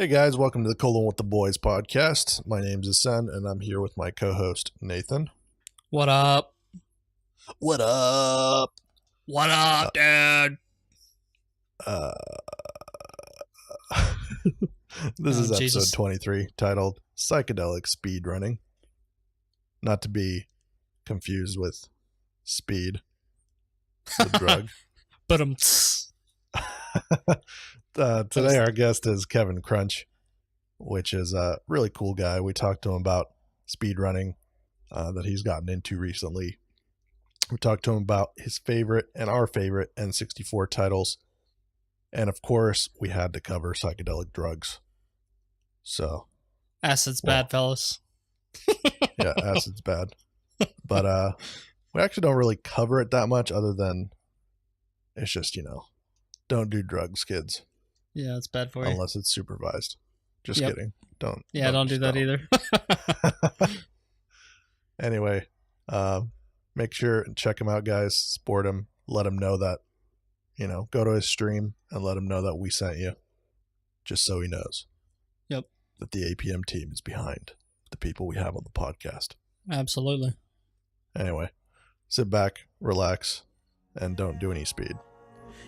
Hey guys, welcome to the Colon with the Boys podcast. My name's Asen, and I'm here with my co-host Nathan. What up? What up? What up, dude? This is episode Jesus. 23, titled Psychedelic Speedrunning. Not to be confused with speed, the drug. But Today our guest is KevinKrunch, which is a really cool guy. We talked to him about speedrunning that he's gotten into recently. We talked to him about his favorite and our favorite N64 titles. And of course, we had to cover psychedelic drugs. So, acid's bad, fellas. yeah, acid's bad. But we actually don't really cover it that much other than it's just, don't do drugs, kids. Yeah, it's bad for you. Unless it's supervised. Just kidding. Don't do that either. Anyway, make sure and check him out, guys. Support him. Let him know that, go to his stream and let him know that we sent you. Just so he knows. Yep. That the APM team is behind the people we have on the podcast. Absolutely. Anyway, sit back, relax, and don't do any speed.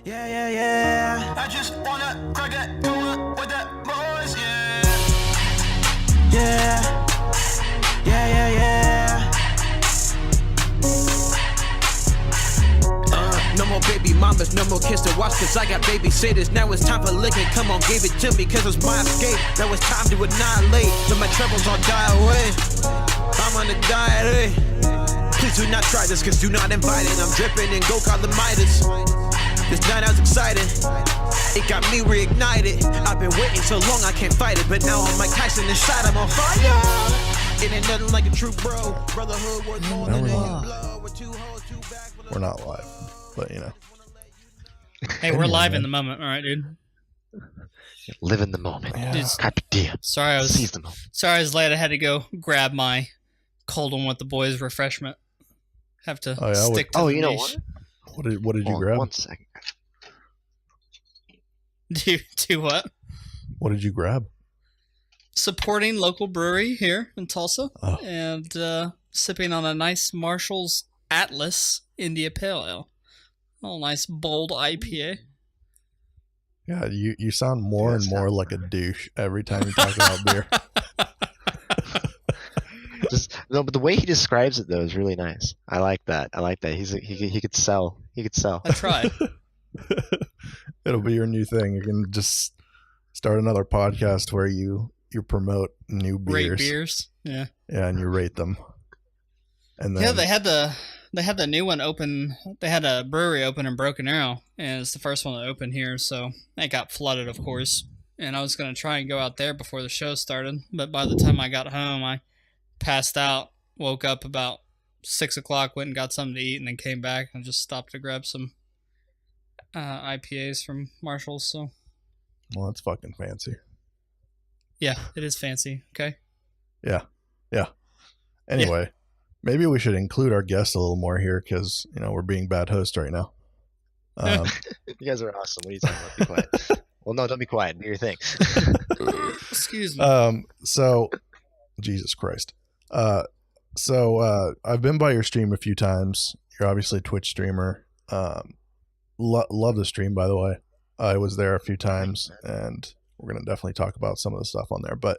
Yeah. I just wanna crack that door with that boys, yeah. No more baby mamas, no more kids to watch, cause I got babysitters. Now it's time for licking, come on, give it to me, cause it's my escape. Now it's time to annihilate, so my troubles all die away. I'm on a diet, Please do not try this, cause do not invite it. I'm dripping in go call the Midas. This night I was excited, it got me reignited. I've been waiting so long I can't fight it, but now I'm Mike Tyson inside, I'm on fire. It ain't nothing like a true bro, brotherhood worth more than any blow. We're two hoes, two back. We're not live, but Hey, we're live in the moment, all right, dude. Live in the moment. Yeah. Carpe diem. Sorry, I Seize the moment. was late. I had to go grab my cold one with the boys refreshment. Have to stick to the you know niche. what? What did you grab? 1 second. Do what? What did you grab? Supporting local brewery here in Tulsa, Oh. and sipping on a nice Marshall's Atlas India Pale Ale. Oh, nice bold IPA. Yeah, you sound more and more like a douche every time you talk about beer. But the way he describes it though is really nice. I like that. He could sell. I tried. It'll be your new thing. You can just start another podcast where you promote new beers. Great beers. Yeah. Yeah, and you rate them. And then Yeah, they had the new one open. They had a brewery open in Broken Arrow, and it's the first one to open here, so it got flooded, of course. And I was going to try and go out there before the show started, but by the time I got home, I passed out, woke up about 6 o'clock, went and got something to eat, and then came back and just stopped to grab some IPAs from Marshall's. So, well, that's fucking fancy. yeah, it is fancy. Okay. Yeah. Anyway, maybe we should include our guest a little more here because we're being bad hosts right now. You guys are awesome. What are you talking about? Be quiet. Well, no, don't be quiet. Do your thing. Excuse me. So, Jesus Christ. So I've been by your stream a few times. You're obviously a Twitch streamer. Love the stream, by the way. I was there a few times, and we're going to definitely talk about some of the stuff on there. But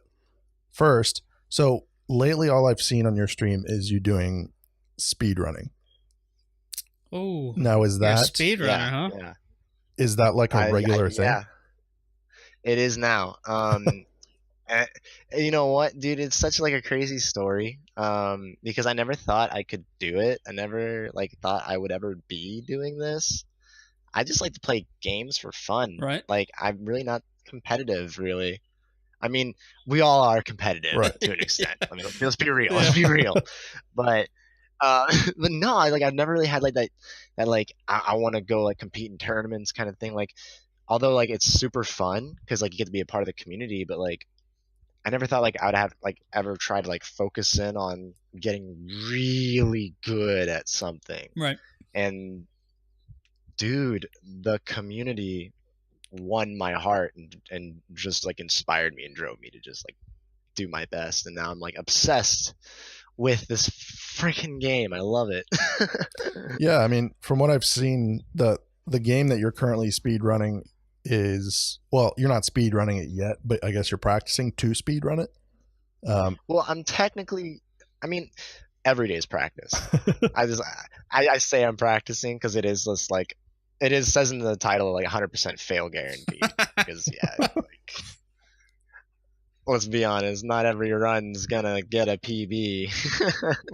first, so lately all I've seen on your stream is you doing speedrunning. Oh, Now, is that speedrunner, huh? Yeah. is that like a regular thing? Yeah. It is now. And you know what, dude? It's such like a crazy story. Because I never thought I could do it. I never thought I would ever be doing this. I just like to play games for fun. Right. Like I'm really not competitive, really. I mean, we all are competitive to an extent. I mean, let's be real. Let's be real. But no, I've never really had that I want to go compete in tournaments kind of thing. Although it's super fun because you get to be a part of the community, but I never thought I would have ever tried to focus in on getting really good at something. Right. And dude, the community won my heart and just like inspired me and drove me to just like do my best. And now I'm like obsessed with this freaking game. I love it. Yeah, I mean, from what I've seen, the game that you're currently speedrunning is, well, you're not speedrunning it yet, but I guess you're practicing to speedrun it. Well, I'm technically, I mean, every day is practice. I say I'm practicing because it is just like, it says in the title like 100% fail guaranteed. Because yeah, like, let's be honest, not every run's gonna get a PB.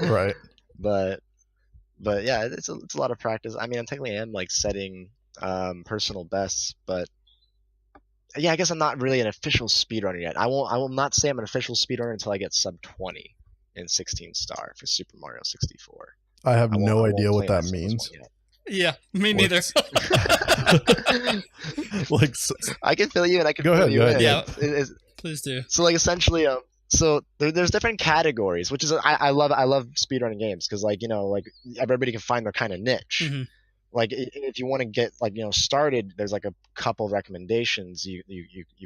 Right. But yeah, it's a lot of practice. I mean, I technically am like setting personal bests, but yeah, I guess I'm not really an official speedrunner yet. I will not say I'm an official speedrunner until I get sub 20 in 16 star for Super Mario 64. I have no idea what that means. Yeah, me neither. Like, I can fill you in. I can go fill ahead, you go in. ahead. Yeah, please do. So like essentially, so there's different categories, which is I love speedrunning games because like, you know, like everybody can find their kind of niche. Mm-hmm. Like if you want to get like, you know, started, there's like a couple of recommendations you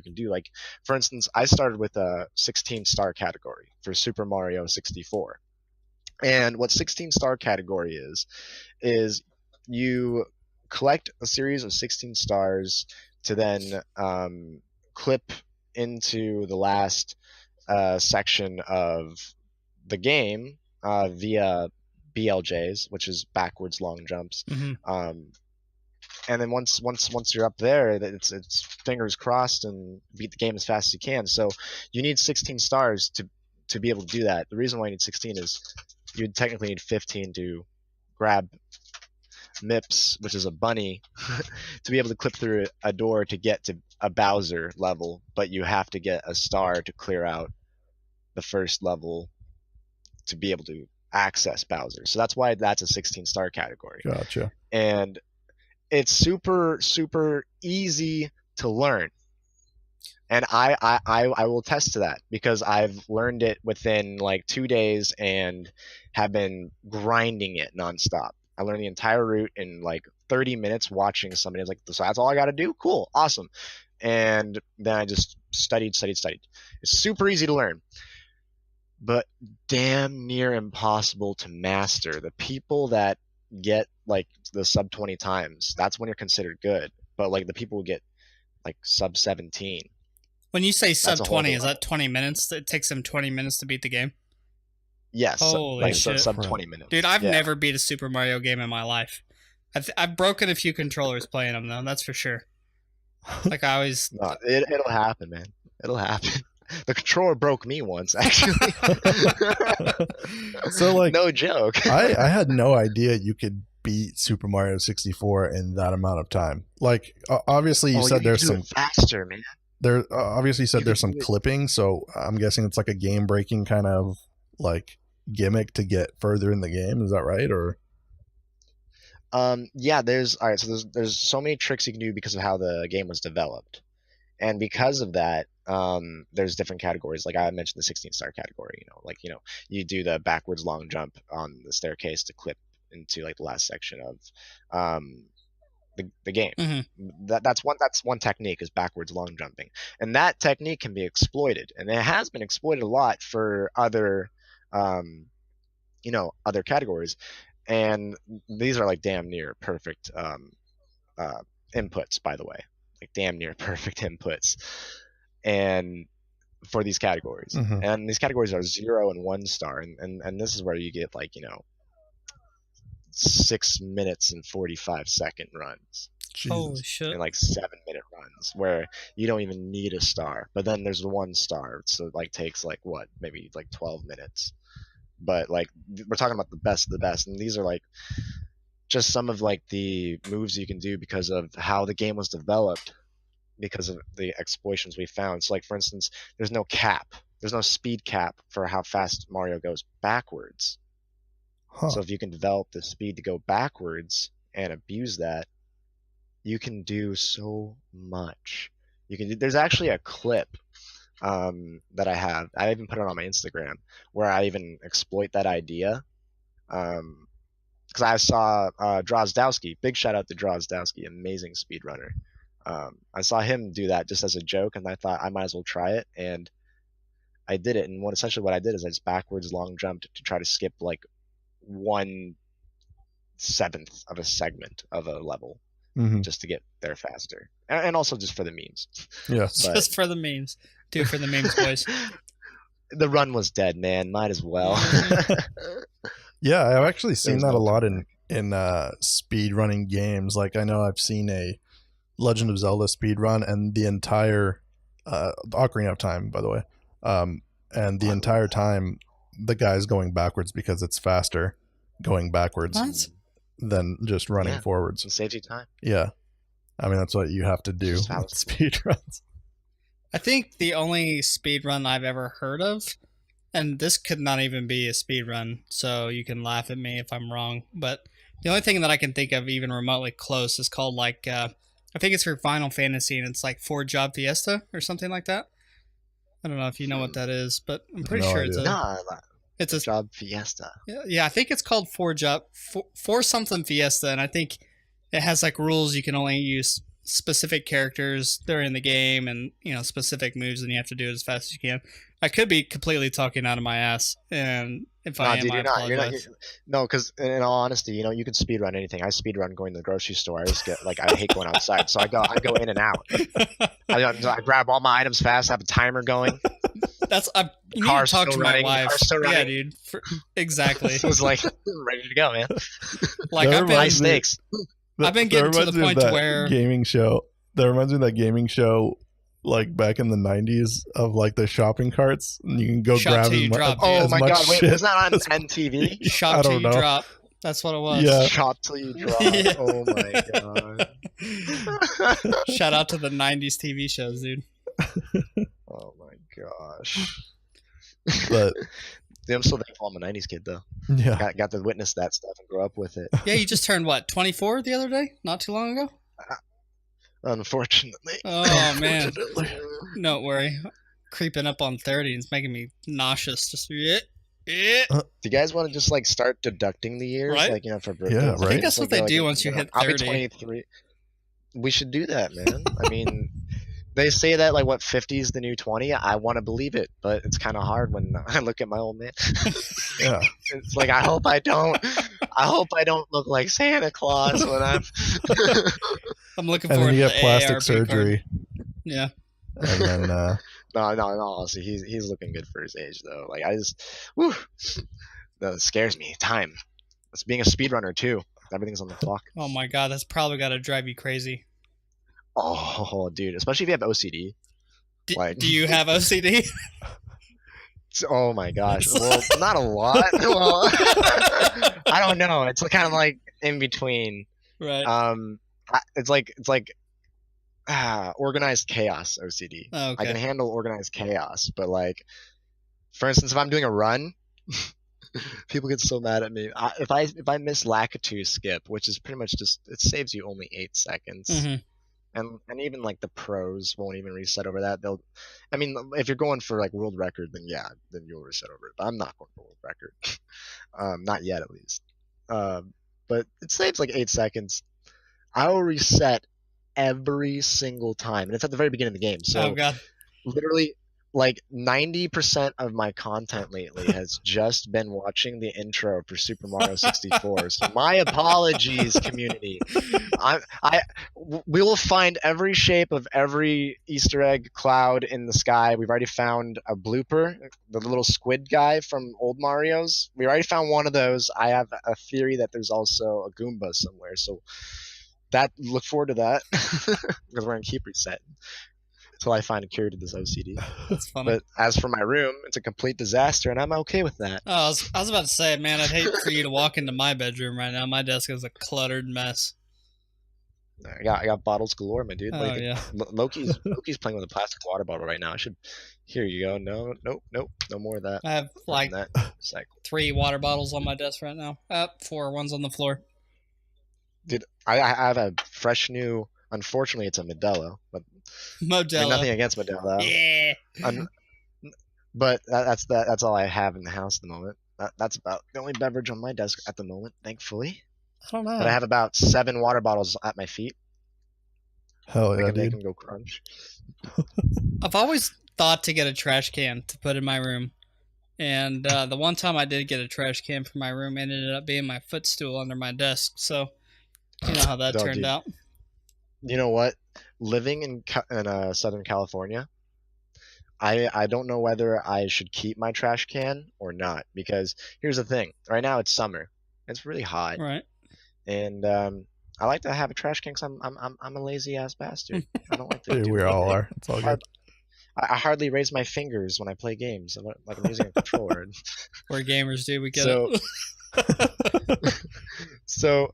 can do. Like for instance, I started with a 16 star category for Super Mario 64. And what 16 star category is you collect a series of 16 stars to then clip into the last section of the game via BLJs, which is backwards long jumps. Mm-hmm. And then once you're up there, it's fingers crossed and beat the game as fast as you can. So you need 16 stars to be able to do that. The reason why you need 16 is you technically need 15 to grab Mips, which is a bunny, to be able to clip through a door to get to a Bowser level, but you have to get a star to clear out the first level to be able to access Bowser. So that's why that's a 16 star category. Gotcha. And it's super easy to learn. And I will attest to that because I've learned it within like 2 days and have been grinding it nonstop. I learned the entire route in like 30 minutes watching somebody. I was like, so that's all I got to do? Cool, awesome. And then I just studied. It's super easy to learn, but damn near impossible to master. The people that get like the sub 20 times, that's when you're considered good. But like the people who get like sub 17. When you say sub 20, is that 20 minutes? It takes them 20 minutes to beat the game? Yes. Holy like shit. Sub 20 minutes. Dude, I've never beat a Super Mario game in my life. I've broken a few controllers playing them, though. That's for sure. Like I always... No, it'll happen, man. It'll happen. The controller broke me once, actually. So, like... No joke. I had no idea you could beat Super Mario 64 in that amount of time. Like, obviously you said there's some... faster, man. There obviously you said there's some clipping, so I'm guessing it's like a game-breaking kind of, like, gimmick to get further in the game. Is that right? Or yeah, there's so many tricks you can do because of how the game was developed, and because of that, there's different categories. Like I mentioned the 16 star category, you do the backwards long jump on the staircase to clip into like the last section of the game. Mm-hmm. That's one technique, is backwards long jumping, and that technique can be exploited, and it has been exploited a lot for other other categories, and these are like damn near perfect inputs, by the way, like damn near perfect inputs, and for these categories. Mm-hmm. And these categories are 0 and 1 star, and this is where you get like 6 minutes and 45 second runs. Jesus. Holy shit. And like 7-minute runs where you don't even need a star. But then there's the 1 star, so it like takes like maybe like 12 minutes. But like we're talking about the best of the best, and these are like just some of like the moves you can do because of how the game was developed, because of the exploitations we found. So like for instance, there's no cap. There's no speed cap for how fast Mario goes backwards. Huh. So if you can develop the speed to go backwards and abuse that, you can do so much. There's actually a clip that I have. I even put it on my Instagram where I even exploit that idea. Because I saw Drozdowski. Big shout out to Drozdowski, amazing speedrunner. I saw him do that just as a joke, and I thought I might as well try it, and I did it. And essentially what I did is I just backwards long jumped to try to skip like 1/7 of a segment of a level, just to get there faster, and also just for the memes. Yeah, just for the memes. Do it for the memes, boys. The run was dead, man. Might as well. Yeah, I've actually seen that a lot in speed running games. Like I know I've seen a Legend of Zelda speed run, and the entire Ocarina of Time, by the way, and the entire time the guy's going backwards because it's faster going backwards than just running forwards. It saves you time. Yeah, I mean that's what you have to do with speed runs. I think the only speed run I've ever heard of, and this could not even be a speed run, so you can laugh at me if I'm wrong, but the only thing that I can think of even remotely close is called like, I think it's for Final Fantasy, and it's like 4 Job Fiesta or something like that. I don't know if you know what that is, but I'm pretty sure it's a Job Fiesta. Yeah, I think it's called 4 something Fiesta, and I think it has like rules. You can only use specific characters during the game, and specific moves, and you have to do it as fast as you can. I could be completely talking out of my ass, and if I am, dude, I apologize. No, because in all honesty, you can speed run anything. I speed run going to the grocery store. I just get I hate going outside, so I go in and out. I grab all my items fast. I have a timer going. You need to talk to my wife. Yeah, dude. Exactly. It was like ready to go, man. Like high stakes. I've been getting to the point where gaming show. That reminds me of that gaming show, like back in the 90s, of like the shopping carts, and you can go grab as much. Oh my god! Wait, was that on MTV? Shop till you drop. That's what it was. Yeah. Shop till you drop. Yeah. Oh my god! Shout out to the 90s TV shows, dude. Oh my gosh! But I'm so thankful I'm a 90s kid, though. Yeah. Got to witness that stuff and grow up with it. Yeah, you just turned, 24 the other day? Not too long ago? Unfortunately. Oh, man. Don't worry. Creeping up on 30 is making me nauseous. Just, Do you guys want to just, start deducting the years? Right? For birthdays? Yeah, right. I think that's what they do once you hit 30. I'll be 23. We should do that, man. I mean... They say that 50 is the new 20. I want to believe it, but it's kind of hard when I look at my old man. Yeah, it's like I hope I don't look like Santa Claus when I'm. I'm looking and forward then you to get the plastic AARP surgery. Card. Yeah. And then no. Honestly, he's looking good for his age though. That scares me. Time. It's being a speedrunner too. Everything's on the clock. Oh my god, that's probably got to drive you crazy. Oh, dude, especially if you have OCD. Do you have OCD? Oh my gosh. Well, not a lot. Well, I don't know. It's kind of in between. Right. It's organized chaos OCD. Oh, okay. I can handle organized chaos, but for instance, if I'm doing a run, people get so mad at me. If I miss Lakitu skip, which is pretty much just it saves you only 8 seconds. Mm-hmm. And even the pros won't even reset over that. If you're going for world record, then you'll reset over it. But I'm not going for world record, not yet at least. But it saves 8 seconds. I will reset every single time, and it's at the very beginning of the game. So oh god, literally 90% of my content lately has just been watching the intro for Super Mario 64. So my apologies, community. We will find every shape of every Easter egg cloud in the sky. We've already found a blooper, the little squid guy from old Mario's. We already found one of those. I have a theory that there's also a Goomba somewhere. So look forward to that because we're going to keep resetting until I find a cure to this OCD. That's funny. But as for my room, it's a complete disaster, and I'm okay with that. Oh, I was about to say, man, I'd hate for you to walk into my bedroom right now. My desk is a cluttered mess. I got bottles galore, my dude. Oh, yeah. Loki's playing with a plastic water bottle right now. Here you go. No more of that. I have 3 water bottles on my desk right now. 4. One's on the floor. Dude, I have a fresh new. Unfortunately, it's a Modelo, but Modelo. Nothing against Modelo. Yeah. But that's all I have in the house at the moment. That's about the only beverage on my desk at the moment, thankfully. I don't know. But I have about 7 water bottles at my feet. Hell I yeah, can make dude. him go crunch. I've always thought to get a trash can to put in my room. And the one time I did get a trash can for my room, it ended up being my footstool under my desk. So, you know how that No, turned dude. out. You know what? Living in Southern California, I don't know whether I should keep my trash can or not, because here's the thing. Right now it's summer. It's really hot, Right. and I like to have a trash can because I'm a lazy ass bastard. I don't like to Dude, do we all anything. are. It's all good. I hardly raise my fingers when I play games. Like I'm using a controller. We're gamers, dude. We get So it. so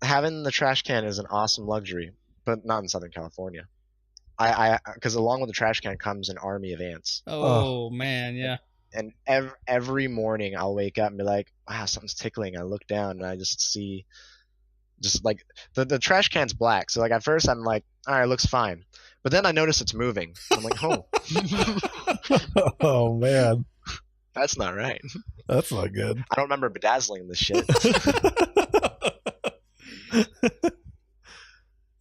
having the trash can is an awesome luxury, but not in Southern California. Because along with the trash can comes an army of ants. Oh, man, yeah. And every morning I'll wake up and be like, wow, something's tickling. I look down and I just see, just like the trash can's black. So like at first I'm like, all right, it looks fine. But then I notice it's moving. I'm like, oh, Oh man, that's not right. that's not good. I don't remember bedazzling this shit.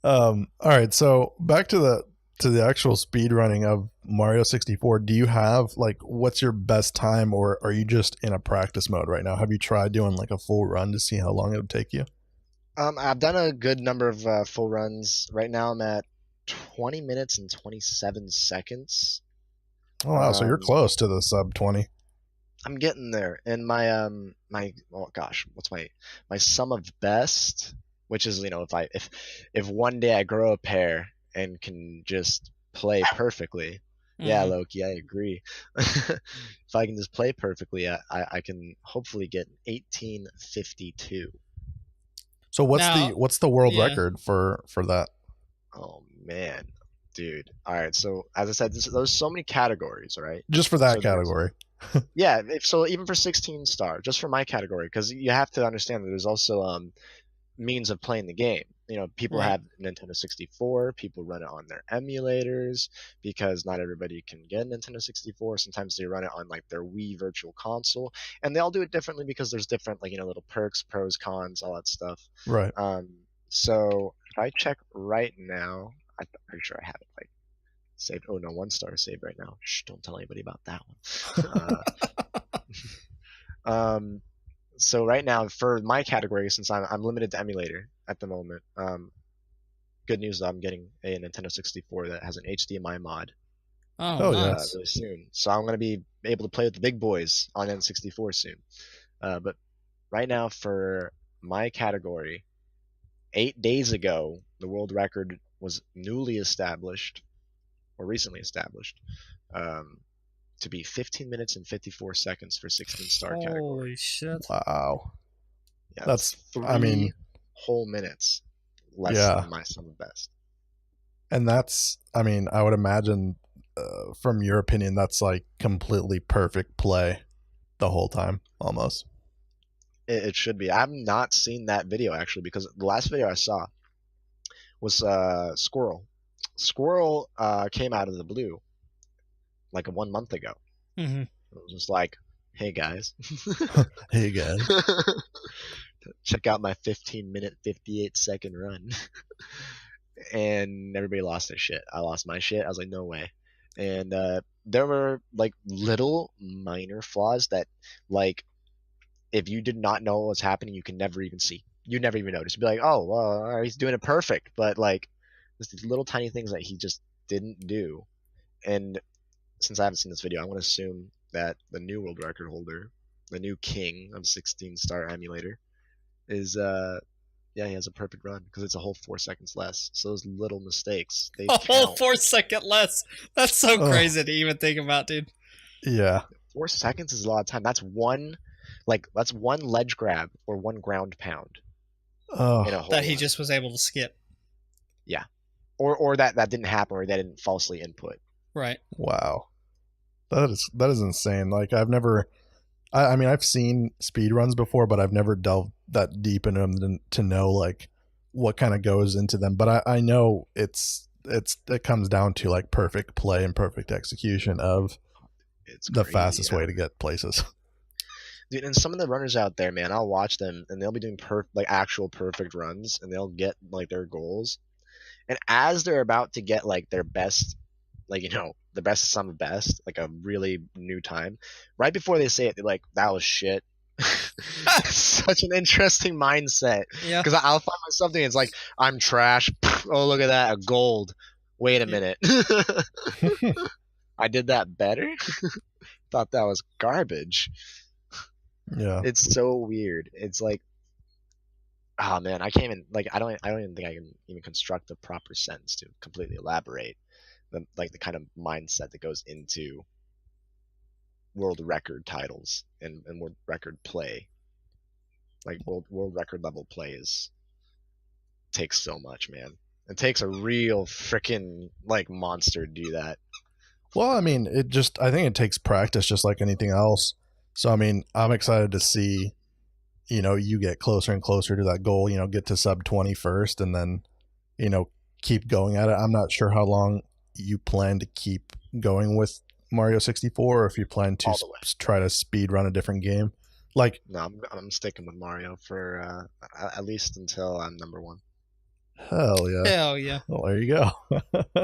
All right, so back to the actual speed running of Mario 64. Do you have like what's your best time, or are you just in a practice mode right now? Have you tried doing like a full run to see how long it would take you? I've done a good number of full runs. Right now I'm at 20 minutes and 27 seconds. Oh wow, so you're close to the sub 20. I'm getting there. And my oh gosh, what's my sum of best, which is, if one day I grow a pair and can just play perfectly. Yeah, Loki, I agree. If I can just play perfectly, I can hopefully get 1852. So what's the world record for that? Oh man, dude. All right. So as I said, there's so many categories, right? Just for that category. Yeah. So even for 16 star, just for my category, because you have to understand that there's also means of playing the game. People have Nintendo 64. People run it on their emulators because not everybody can get a Nintendo 64. Sometimes they run it on like their Wii Virtual Console, and they all do it differently because there's different little perks, pros, cons, all that stuff. Right. So if I check right now, I'm pretty sure I have it like saved. Oh no, 1-star saved right now. Shh, don't tell anybody about that one. So right now for my category, since I'm limited to emulator at the moment, good news though, I'm getting a Nintendo 64 that has an HDMI mod. Oh, nice. Really soon. So I'm gonna be able to play with the big boys on N64 soon. But right now for my category, 8 days ago, the world record was newly established, or recently established, to be 15 minutes and 54 seconds for 16-star category. Holy shit. Wow. Yeah, That's 3 whole minutes less than my sum of best. And that's, I would imagine, from your opinion, that's like completely perfect play the whole time, almost. It should be. I've not seen that video actually, because the last video I saw was Squirrel. Squirrel came out of the blue like 1 month ago. Mm-hmm. It was just like, hey guys. Hey guys. Check out my 15-minute, 58-second run. And everybody lost their shit. I lost my shit. I was like, no way. And there were like little minor flaws that, like, if you did not know what was happening, you can never even see. You never even notice. You'd be like, oh, well, he's doing it perfect. But like, just these little tiny things that he just didn't do. And since I haven't seen this video, I'm going to assume that the new world record holder, the new king of 16-star emulator, is he has a perfect run because it's a whole 4 seconds less. So those little mistakes, they a whole count. 4 second less. That's so crazy to even think about, dude. Yeah. 4 seconds is a lot of time. That's one ledge grab or one ground pound. That he just was able to skip. Yeah. Or that didn't happen, or that didn't falsely input. Right. Wow. That is insane. Like I've seen speed runs before, but I've never delved that deep into them to know like what kind of goes into them. But I know it comes down to like perfect play and perfect execution of the fastest way to get places. Dude, and some of the runners out there, man, I'll watch them and they'll be doing actual perfect runs, and they'll get like their goals, And as they're about to get like their best, like, you know, the best of some of best, like a really new time, right before they say it, they're like, that was shit. It's such an interesting mindset. Yeah. Because I'll find myself thinking, it's like, I'm trash. Oh, look at that, a gold. Wait a minute. I did that better? Thought that was garbage. Yeah. It's so weird. It's like, oh man, I can't even like I don't even think I can even construct a proper sentence to completely elaborate the kind of mindset that goes into world record titles and world record play. Like world record level play takes so much, man. It takes a real freaking like monster to do that. Well, I mean, I think it takes practice just like anything else. So, I mean, I'm excited to see, you know, you get closer and closer to that goal, you know, get to sub 20 first and then, you know, keep going at it. I'm not sure how long you plan to keep going with Mario 64 or if you plan to try to speed run a different game. Like, no, I'm sticking with Mario for at least until I'm number 1. Hell yeah. Hell yeah. Well, there you go.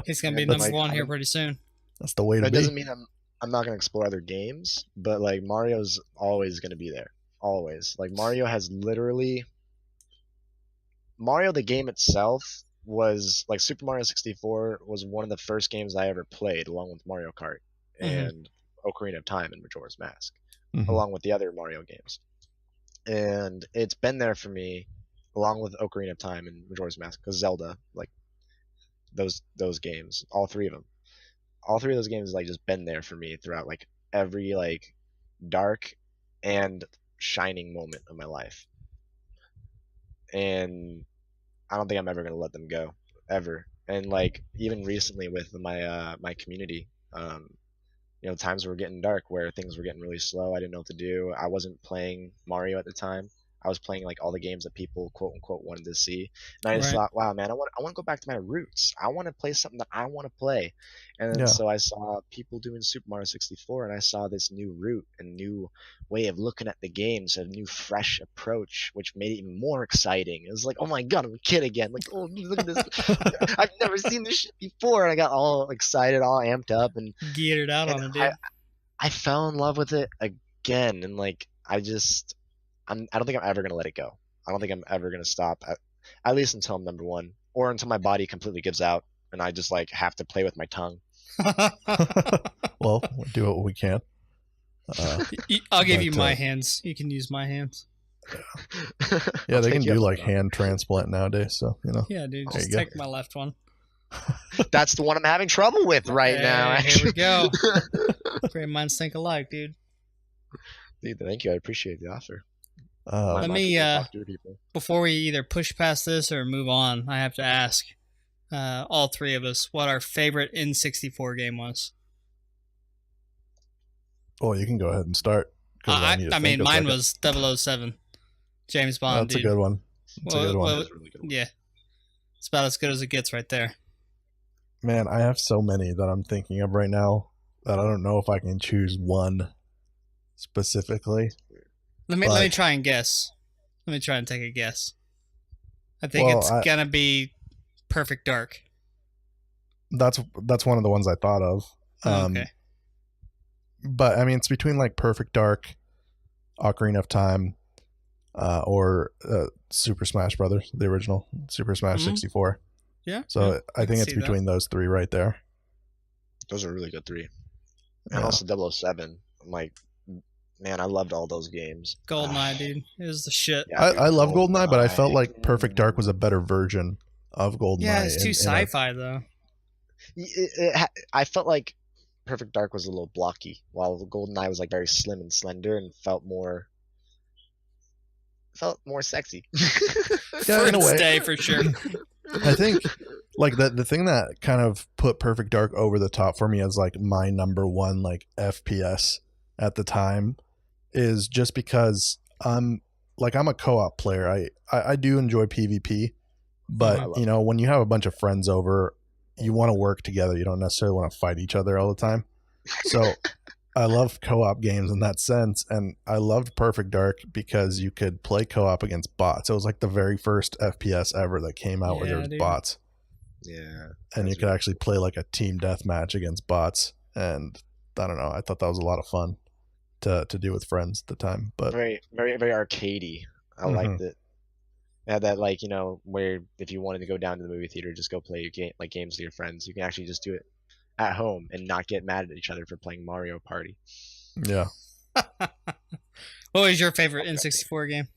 He's going to be number 1 here pretty soon. That's the way to be. That doesn't mean I'm not going to explore other games, but like Mario's always going to be there. Always. Like Mario the game itself was like Super Mario 64 was one of the first games I ever played along with Mario Kart and Ocarina of Time and Majora's Mask, along with the other Mario games. And it's been there for me along with Ocarina of Time and Majora's Mask because Zelda, like those games, all 3 of them. All 3 of those games like just been there for me throughout like every like dark and shining moment of my life. And I don't think I'm ever going to let them go ever. And like even recently with my my community, you know, times were getting dark where things were getting really slow. I didn't know what to do. I wasn't playing Mario at the time. I was playing like all the games that people quote unquote wanted to see, and I just thought, wow, man, I want to go back to my roots. I want to play something that I want to play, and then, so I saw people doing Super Mario 64, and I saw this new route and new way of looking at the games, a new fresh approach, which made it even more exciting. It was like, oh my god, I'm a kid again. Like, oh, look at this! I've never seen this shit before, and I got all excited, all amped up, and geared out on it, dude. I fell in love with it again, and like I don't think I'm ever going to let it go. I don't think I'm ever going to stop, at least until I'm number 1, or until my body completely gives out and I just like have to play with my tongue. Well, we'll do what we can. I'll give you my hands. You can use my hands. Yeah, they can do like hand transplant nowadays, so, you know. Yeah, dude, just take my left one. That's the one I'm having trouble with right now. Here we go. Great minds think alike, dude. Dude, thank you. I appreciate the offer. Let me, before we either push past this or move on, I have to ask all 3 of us what our favorite N64 game was. Oh, you can go ahead and start. I mean, mine was 007. James Bond. That's a good one. That's a good one. That's a really good one. Yeah. It's about as good as it gets right there. Man, I have so many that I'm thinking of right now that I don't know if I can choose one specifically. Let me try and guess. Let me try and take a guess. I think it's gonna be Perfect Dark. That's one of the ones I thought of. Okay. But I mean, it's between like Perfect Dark, Ocarina of Time, or Super Smash Brothers, the original Super Smash 64. Yeah. So I think it's between those 3 right there. Those are really good 3. And also 007. I'm like, man, I loved all those games. GoldenEye, dude. It was the shit. Yeah, I love GoldenEye, but I felt like Perfect Dark was a better version of GoldenEye. Yeah, it's too sci-fi, though. I felt like Perfect Dark was a little blocky, while GoldenEye was like very slim and slender and felt more sexy. Yeah, in a way. Day, for sure. I think like the thing that kind of put Perfect Dark over the top for me as like my number 1 like FPS at the time is just because I'm a co-op player. I do enjoy PvP, but you know, when you have a bunch of friends over, you want to work together. You don't necessarily want to fight each other all the time. So I love co-op games in that sense, and I loved Perfect Dark because you could play co-op against bots. It was like the very first FPS ever that came out where there was bots. Yeah. And you could actually play like a team deathmatch against bots. And I don't know, I thought that was a lot of fun to do with friends at the time. But very, very, very arcadey. I liked it. It had that, like, you know, where if you wanted to go down to the movie theater, just go play games with your friends. You can actually just do it at home and not get mad at each other for playing Mario Party. Yeah. What was your favorite N64 game?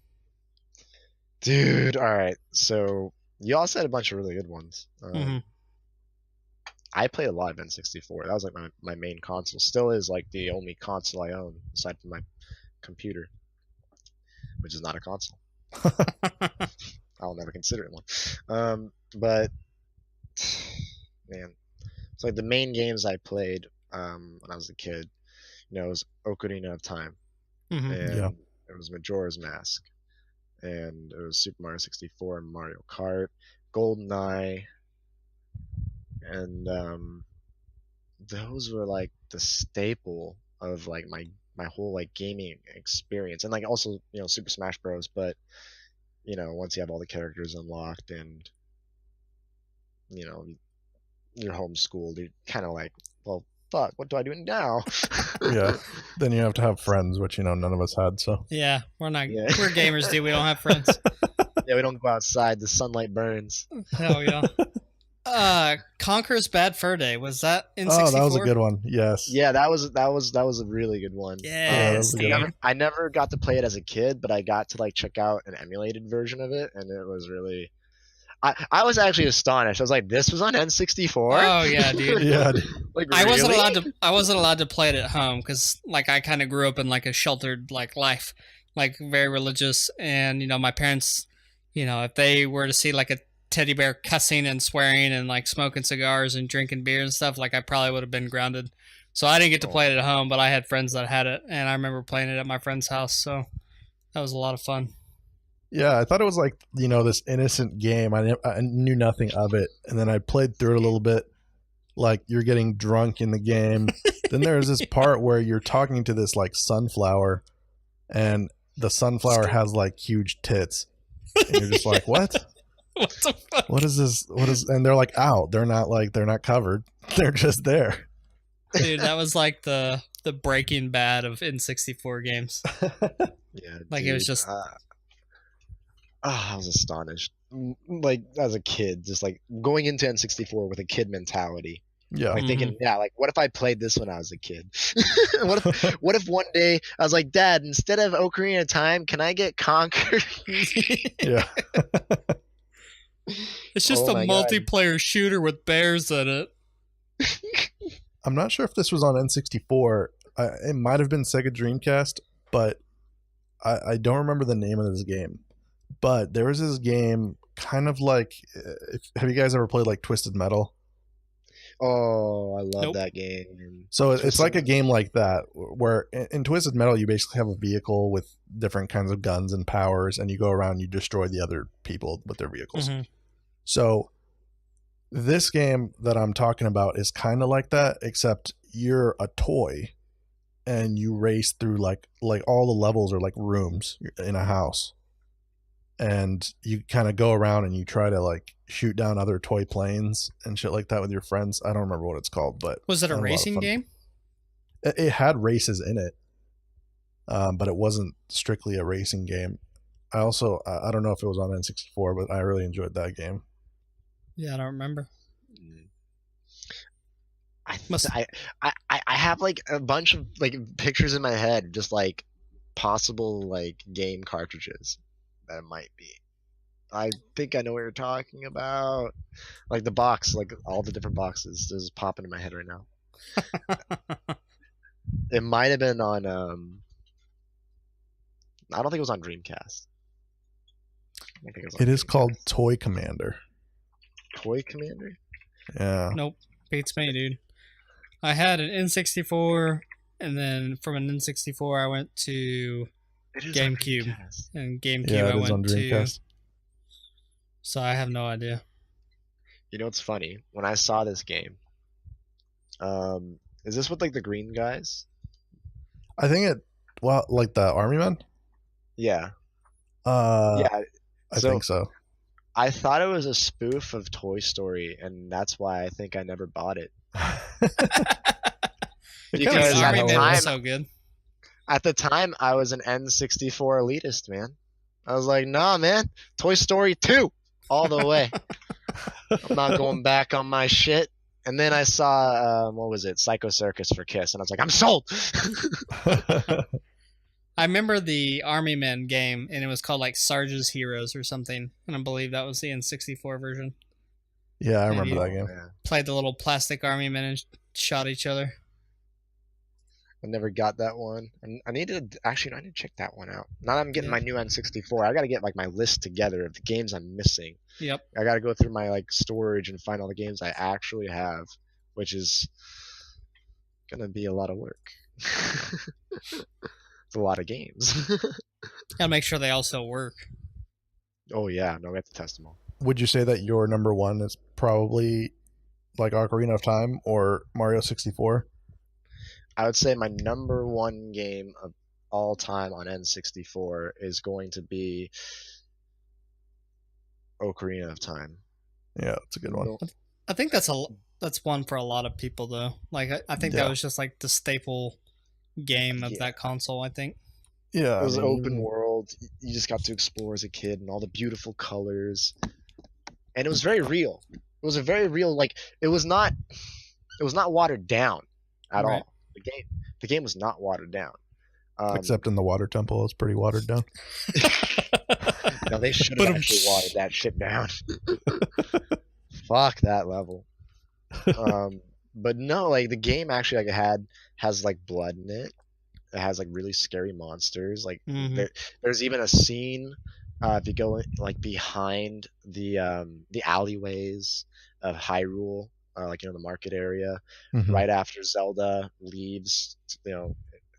Dude, all right. So you all said a bunch of really good ones. I played a lot of N64. That was like my main console. Still is like the only console I own aside from my computer, which is not a console. I'll never consider it one. But man, it's like the main games I played when I was a kid. You know, it was Ocarina of Time, and it was Majora's Mask, and it was Super Mario 64 and Mario Kart, GoldenEye, and those were like the staple of like my whole like gaming experience, and like also, you know, Super Smash Bros. But you know, once you have all the characters unlocked and, you know, you're homeschooled, you're kind of like, well, fuck, what do I do now? Yeah. Then you have to have friends, which, you know, none of us had. So yeah, we're gamers, dude. We don't have friends. Yeah, we don't go outside. The sunlight burns. Hell yeah. Conker's Bad Fur Day, was that in 64? Oh, that was a good one. Yes. Yeah, that was a really good one. Yes, I never got to play it as a kid, but I got to like check out an emulated version of it, and it was really. I was actually astonished. I was like, "This was on N64." Oh yeah, dude. Yeah. Like, I really? wasn't allowed to play it at home because like I kind of grew up in like a sheltered like life, like very religious, and you know my parents, you know, if they were to see like a teddy bear cussing and swearing and like smoking cigars and drinking beer and stuff, like I probably would have been grounded. So I didn't get to play it at home, but I had friends that had it, and I remember playing it at my friend's house. So that was a lot of fun. Yeah, I thought it was like, you know, this innocent game. I knew nothing of it, and then I played through it a little bit. Like you're getting drunk in the game. Then there's this part where you're talking to this like sunflower, and the sunflower has like huge tits, and you're just like, what? What the fuck? What is this? What is? And they're like out. They're not covered. They're just there. Dude, that was like the Breaking Bad of N64 games. Yeah, like dude, it was just. I was astonished. Like as a kid, just like going into N64 with a kid mentality. Yeah. Like thinking, yeah, like what if I played this when I was a kid? what if one day I was like, Dad, instead of Ocarina of Time, can I get Conquered? Yeah. It's just a multiplayer shooter with bears in it. I'm not sure if this was on N64. It might have been Sega Dreamcast, but I don't remember the name of this game. But there was this game kind of like, have you guys ever played like Twisted Metal? Oh, I love that game. So it's like a game like that where in Twisted Metal, you basically have a vehicle with different kinds of guns and powers, and you go around and you destroy the other people with their vehicles. So this game that I'm talking about is kind of like that, except you're a toy and you race through like all the levels are like rooms in a house. And you kind of go around and you try to like shoot down other toy planes and shit like that with your friends. I don't remember what it's called, but was it a racing game? It had races in it, but it wasn't strictly a racing game. I don't know if it was on N64, but I really enjoyed that game. Yeah, I don't remember. I have like a bunch of like pictures in my head, just like possible like game cartridges that it might be. I think I know what you're talking about. Like the box, like all the different boxes, just popping in my head right now. It might have been on. I don't think it was on Dreamcast. It is called Toy Commander. Toy Commander? Yeah. Nope. Beats me, dude. I had an N64, and then from an N64 I went to GameCube. And GameCube I went to. So I have no idea. You know what's funny? When I saw this game, is this with like the green guys? I think like the army men? Yeah. Yeah. I think so. I thought it was a spoof of Toy Story, and that's why I think I never bought it. Because at Army the Man time, was so good. at the time, I was an N64 elitist, man. I was like, nah, man, Toy Story 2 all the way. I'm not going back on my shit. And then I saw, what was it, Psycho Circus for Kiss, and I was like, I'm sold. I remember the Army Men game, and it was called like Sarge's Heroes or something, and I believe that was the N64 version. Yeah, I And remember you that game. played the little plastic army men and shot each other. I never got that one. I need to check that one out. Now that I'm getting my new N64, I got to get like my list together of the games I'm missing. Yep. I got to go through my like storage and find all the games I actually have, which is gonna be a lot of work. It's a lot of games. Gotta make sure they also work. Oh yeah, no, we have to test them all. Would you say that your number one is probably like Ocarina of Time or Mario 64? I would say my number one game of all time on N64 is going to be Ocarina of Time. Yeah, that's a good one. I think that's one for a lot of people though. Like I think that was just like the staple game of that console. I think. Yeah, it was open world. You just got to explore as a kid, and all the beautiful colors, and it was very real. It was a very real, like it was not watered down at all. The game was not watered down. Except in the water temple, it's pretty watered down. No, they should have actually watered that shit down. Fuck that level. But no, like the game actually like has like blood in it. It has like really scary monsters. Like there's even a scene if you go like behind the alleyways of Hyrule, like the market area, right after Zelda leaves,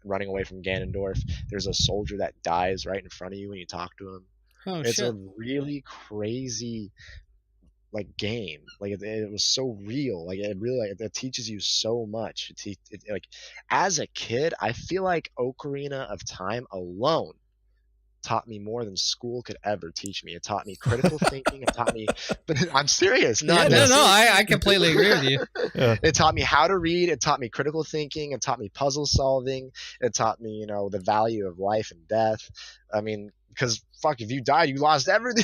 running away from Ganondorf. There's a soldier that dies right in front of you when you talk to him. Oh, it's shit. a really crazy like game. Like it was so real. Like it really it teaches you so much. Like as a kid, I feel like Ocarina of Time alone taught me more than school could ever teach me. It taught me critical thinking. It taught me, but I'm serious. I completely agree with you. Yeah. It taught me how to read. It taught me critical thinking. It taught me puzzle solving. It taught me, the value of life and death. I mean, because fuck, if you died, you lost everything.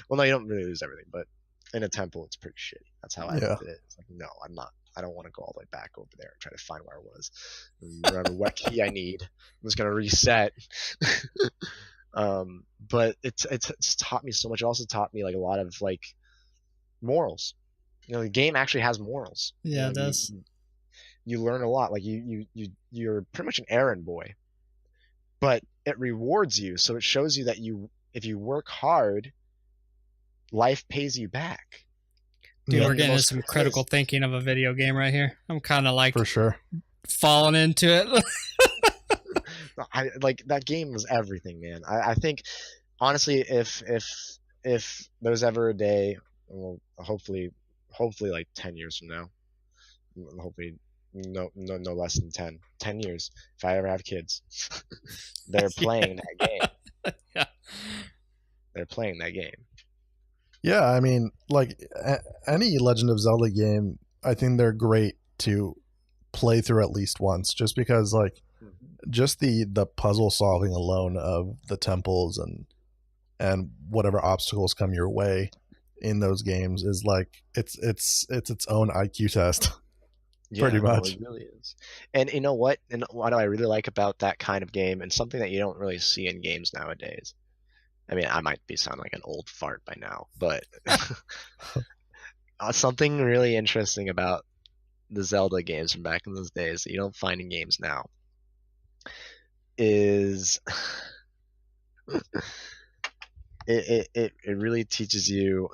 Well, no, you don't really lose everything, but in a temple, it's pretty shitty. That's how I did it. It's like, no, I'm not. I don't want to go all the way back over there and try to find where I was. Remember what key I need. I'm just gonna reset. But it's taught me so much. It also taught me like a lot of like morals. The game actually has morals. Yeah, it does. You learn a lot. Like you're pretty much an errand boy, but it rewards you. So it shows you that if you work hard, life pays you back. Dude, we're getting into some critical thinking of a video game right here. I'm kind of like for sure falling into it. I like that game was everything, man. I think honestly, if there's ever a day, well, hopefully like 10 years from now, hopefully no less than 10 years, if I ever have kids, they're playing that game. Yeah. They're playing that game. Yeah, I mean, like any Legend of Zelda game, I think they're great to play through at least once, just because like just the puzzle solving alone of the temples and whatever obstacles come your way in those games is like it's its own IQ test. Yeah, pretty much. It really is. And you know what? And what do I really like about that kind of game, and something that you don't really see in games nowadays? I mean, I might sound like an old fart by now, but something really interesting about the Zelda games from back in those days that you don't find in games now is it really teaches you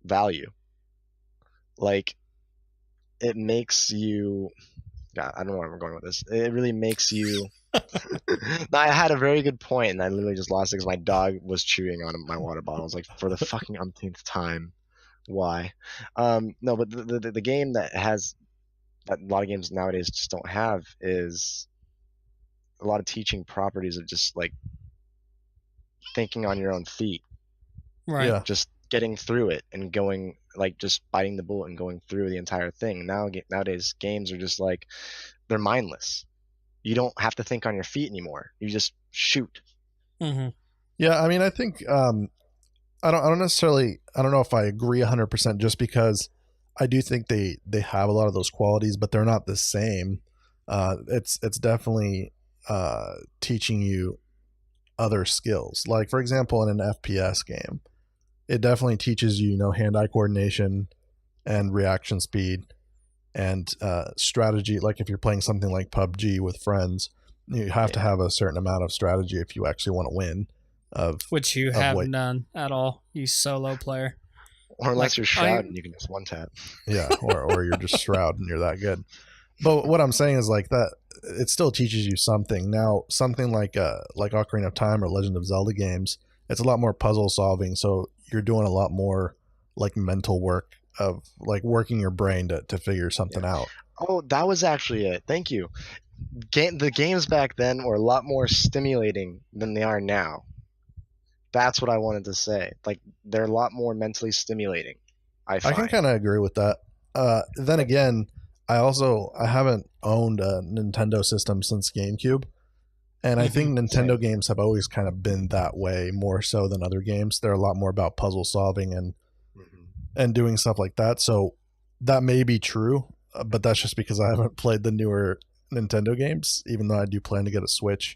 value. Like it makes you, God, I don't know where I'm going with this. It really makes you. I had a very good point, and I literally just lost it because my dog was chewing on my water bottle. I was like, for the fucking umpteenth time, why? No, but the game that a lot of games nowadays just don't have is a lot of teaching properties of just like thinking on your own feet. Right. Yeah. just getting through it and going like just biting the bullet and going through the entire thing. Nowadays games are just like they're mindless. You don't have to think on your feet anymore. You just shoot. Mm-hmm. Yeah, I mean, I think I don't know if I agree 100% just because I do think they have a lot of those qualities, but they're not the same. It's definitely teaching you other skills. Like for example, in an FPS game, it definitely teaches you, hand-eye coordination and reaction speed and strategy. Like if you're playing something like PUBG with friends, you have to have a certain amount of strategy if you actually want to win. Which you have none at all, you solo player. Or unless you're Shroud and you can just one tap. Yeah, or you're just Shroud and you're that good. But what I'm saying is like that it still teaches you something. Now, something like Ocarina of Time or Legend of Zelda games, it's a lot more puzzle solving, so you're doing a lot more like mental work of like working your brain to figure something out. Oh, that was actually it. Thank you. The games back then were a lot more stimulating than they are now. That's what I wanted to say. Like they're a lot more mentally stimulating. I can kind of agree with that. Then again, I haven't owned a Nintendo system since GameCube, and I think Nintendo games have always kind of been that way more so than other games. They're a lot more about puzzle solving and doing stuff like that. So that may be true, but that's just because I haven't played the newer Nintendo games, even though I do plan to get a Switch.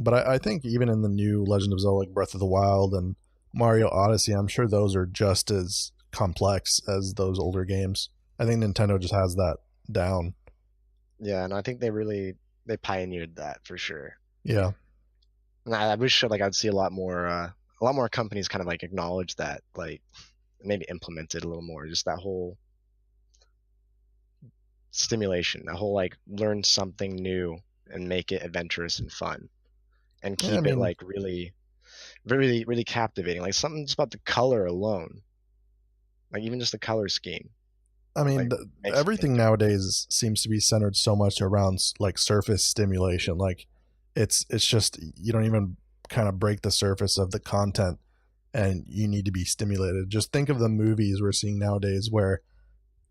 But I think even in the new Legend of Zelda, like Breath of the Wild and Mario Odyssey, I'm sure those are just as complex as those older games. I think Nintendo just has that down. Yeah, and I think they pioneered that for sure. Yeah. And I wish like I'd see a lot more companies kind of like acknowledge that, like maybe implement it a little more. Just that whole stimulation, that whole like learn something new and make it adventurous and fun. And keep it like really, really, really captivating. Like something just about the color alone, like even just the color scheme. I mean, like, everything nowadays seems to be centered so much around like surface stimulation. Like it's just you don't even kind of break the surface of the content, and you need to be stimulated. Just think of the movies we're seeing nowadays, where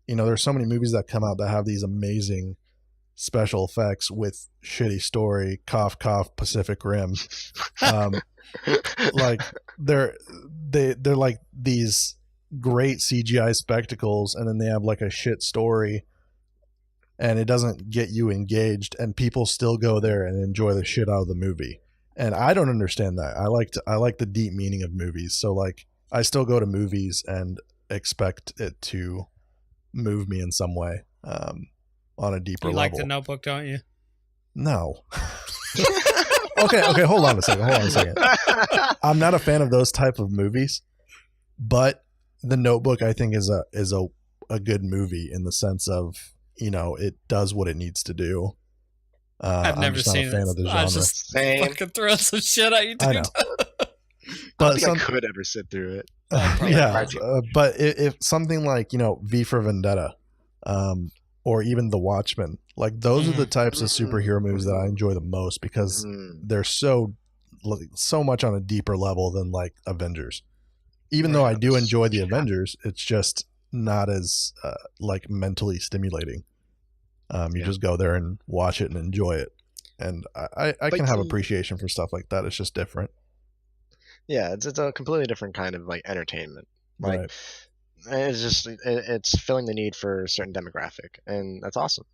there's so many movies that come out that have these amazing special effects with shitty story, cough cough Pacific Rim. Like they're like these great CGI spectacles, and then they have like a shit story, and it doesn't get you engaged, and people still go there and enjoy the shit out of the movie. And I don't understand that. I like the deep meaning of movies. So like I still go to movies and expect it to move me in some way. On a deeper level. You like The Notebook, don't you? No. Okay, hold on a second. I'm not a fan of those type of movies, but The Notebook I think is a good movie in the sense of, it does what it needs to do. I've never seen it. Of the genre. I was just fucking throwing some shit at you, dude. I know. But I don't think I could ever sit through it. Yeah, but if something like, V for Vendetta, or even The Watchmen, like those are the types of superhero movies that I enjoy the most because they're so much on a deeper level than like Avengers. Even though I do enjoy the Avengers, it's just not as like mentally stimulating. You just go there and watch it and enjoy it, and I can have appreciation for stuff like that. It's just different. Yeah, it's a completely different kind of like entertainment. Like. Right. It's filling the need for a certain demographic, and that's awesome.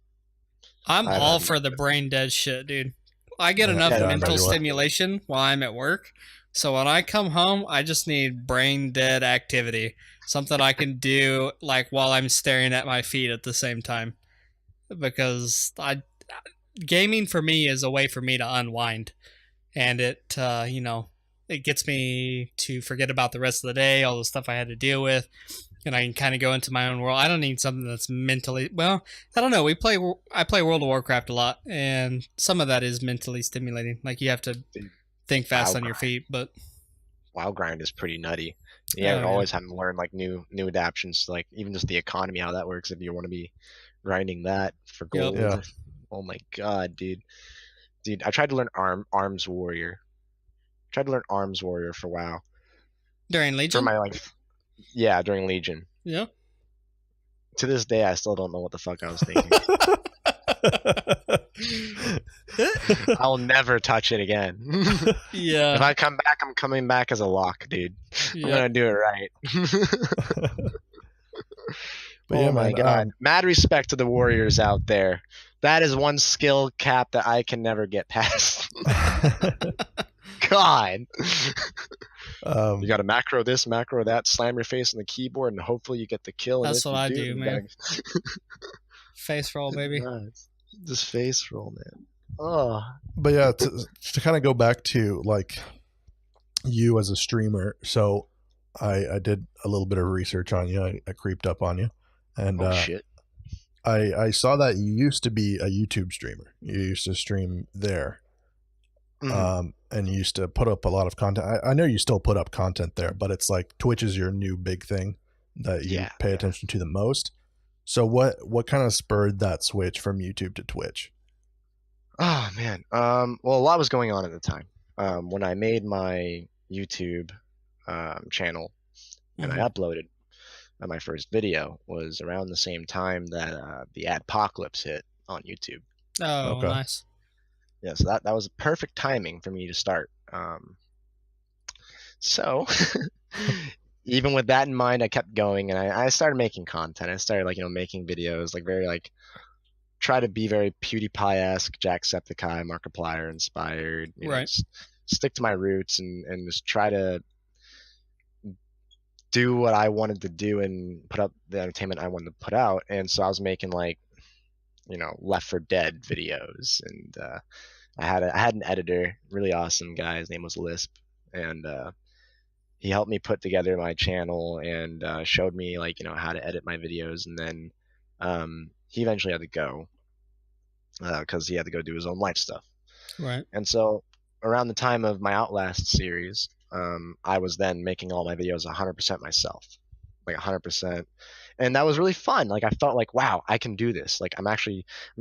I'm all for the brain dead shit, dude. I get enough mental stimulation while I'm at work, so when I come home, I just need brain dead activity, something I can do like while I'm staring at my feet at the same time, because gaming for me is a way for me to unwind, and it it gets me to forget about the rest of the day, all the stuff I had to deal with. And I can kind of go into my own world. I don't need something that's mentally... Well, I don't know. I play World of Warcraft a lot, and some of that is mentally stimulating. Like, you have to think fast on your feet, but... WoW grind is pretty nutty. Yeah, always having to learn, like, new adaptions, like, even just the economy, how that works, if you want to be grinding that for gold. Yep. Yeah. Oh, my God, dude. Dude, I tried to learn Arms Warrior. For WoW. During for Legion? my during Legion. Yeah. To this day, I still don't know what the fuck I was thinking. I'll never touch it again. Yeah. If I come back, I'm coming back as a lock, dude. I'm gonna do it right. But oh yeah, my man, god! Mad respect to the warriors out there. That is one skill cap that I can never get past. God. You got to macro this, macro that, slam your face on the keyboard, and hopefully you get the kill. That's and what I you do, man. Face roll, baby. Nice. Just face roll, man. Oh. But yeah, to kind of go back to like you as a streamer. So I did a little bit of research on you. I creeped up on you, and shit. I saw that you used to be a YouTube streamer. You used to stream there. And you used to put up a lot of content. I know you still put up content there, but it's like Twitch is your new big thing that you pay attention to the most. So what kind of spurred that switch from YouTube to Twitch? Oh man. Well, a lot was going on at the time. When I made my YouTube channel and I uploaded my first video was around the same time that the adpocalypse hit on YouTube. Oh, okay. Nice. Yeah, so that was perfect timing for me to start. So even with that in mind, I kept going and I started making content. I started making videos try to be very PewDiePie-esque, Jacksepticeye, Markiplier inspired. Right. Stick to my roots and just try to do what I wanted to do and put up the entertainment I wanted to put out. And so I was making Left 4 Dead videos, and I had an editor, really awesome guy. His name was Lisp, and he helped me put together my channel and showed me how to edit my videos. And then he eventually had to go because he had to go do his own life stuff. Right. And so around the time of my Outlast series, I was then making all my videos 100% myself, 100%. And that was really fun. I felt wow, I can do this. I'm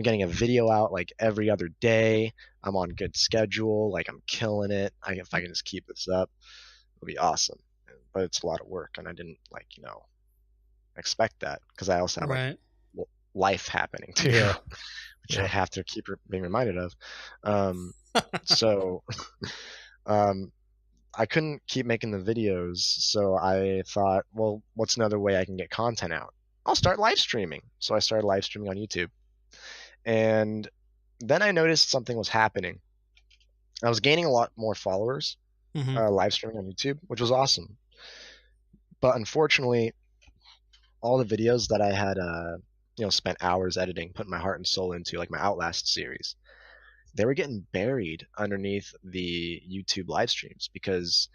getting a video out every other day. I'm on good schedule. I'm killing it. If I can just keep this up, it'll be awesome. But it's a lot of work, and I didn't expect that because I also have life happening too, which I have to keep being reminded of. So, I couldn't keep making the videos, so I thought, well, what's another way I can get content out? I'll start live streaming. So I started live streaming on YouTube. And then I noticed something was happening. I was gaining a lot more followers live streaming on YouTube, which was awesome. But unfortunately, all the videos that I had spent hours editing, putting my heart and soul into, like my Outlast series, they were getting buried underneath the YouTube live streams because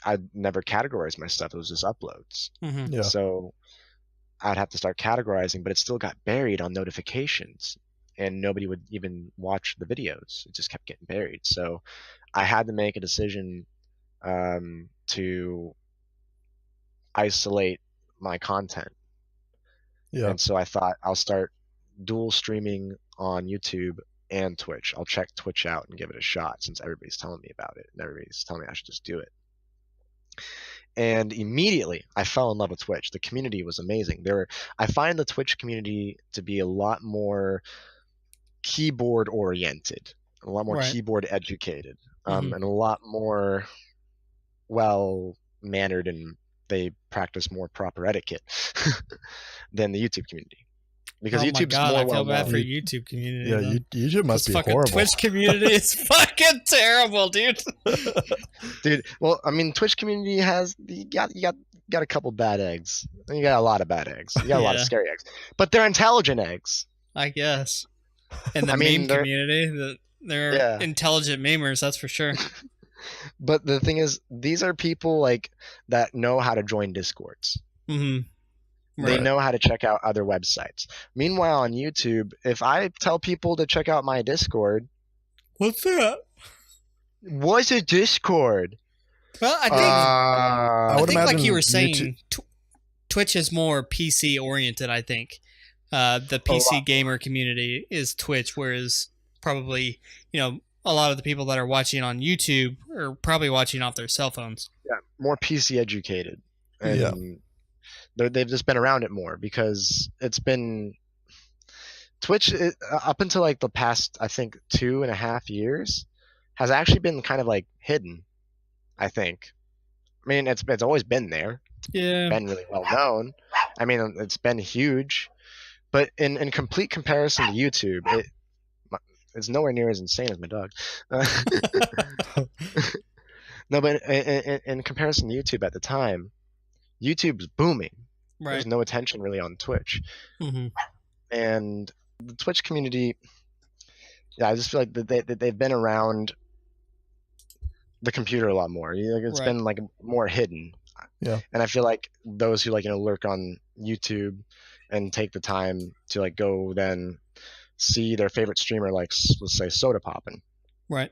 I'd never categorized my stuff. It was just uploads. Yeah. So I'd have to start categorizing, but it still got buried on notifications and nobody would even watch the videos. It just kept getting buried. So I had to make a decision to isolate my content. Yeah. And so I thought I'll start dual streaming on YouTube and Twitch. I'll check Twitch out and give it a shot since everybody's telling me about it and everybody's telling me I should just do it. And immediately I fell in love with Twitch. The community was amazing. I find the Twitch community to be a lot more keyboard oriented, a lot more keyboard educated, and a lot more well mannered, and they practice more proper etiquette than the YouTube community. Because YouTube's more I feel bad for YouTube community. Yeah, YouTube must be fucking horrible. Twitch community is fucking terrible, dude. Dude, well, I mean, Twitch community has you got a couple bad eggs. You got a lot of bad eggs. You got a lot of scary eggs, but they're intelligent eggs. I guess. In the meme community, they're intelligent memers. That's for sure. But the thing is, these are people like that know how to join Discords. Mm-hmm. They know how to check out other websites. Meanwhile, on YouTube, if I tell people to check out my Discord, what's that? What's a Discord? Well, I think like you were saying, Twitch is more PC oriented. I think the PC gamer community is Twitch, whereas probably a lot of the people that are watching on YouTube are probably watching off their cell phones. Yeah, more PC educated, and they've just been around it more because it's been Twitch up until like the past, I think, 2.5 years has actually been kind of like hidden. I think. I mean, it's always been there. Yeah. Been really well known. I mean, it's been huge, but in complete comparison to YouTube, it's nowhere near as insane as my dog. No, but in comparison to YouTube at the time, YouTube's booming. Right. There's no attention really on Twitch, and the Twitch community. Yeah, I just feel like they've been around the computer a lot more. Like it's been like more hidden. Yeah. And I feel like those who like lurk on YouTube and take the time to like go then see their favorite streamer, like let's say Soda Poppin'. Right.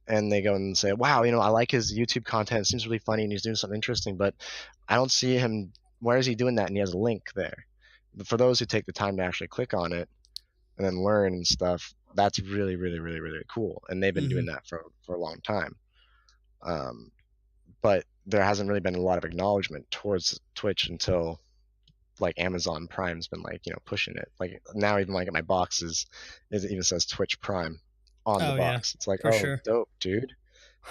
And they go and say, wow, I like his YouTube content. It seems really funny and he's doing something interesting, but I don't see him. Where is he doing that? And he has a link there. But for those who take the time to actually click on it and then learn and stuff, that's really, really, really, really cool. And they've been doing that for a long time. But there hasn't really been a lot of acknowledgement towards Twitch until like Amazon Prime's been like pushing it. Like now even like at my boxes, it even says Twitch Prime on the box. Yeah, it's like, sure. Dope, dude.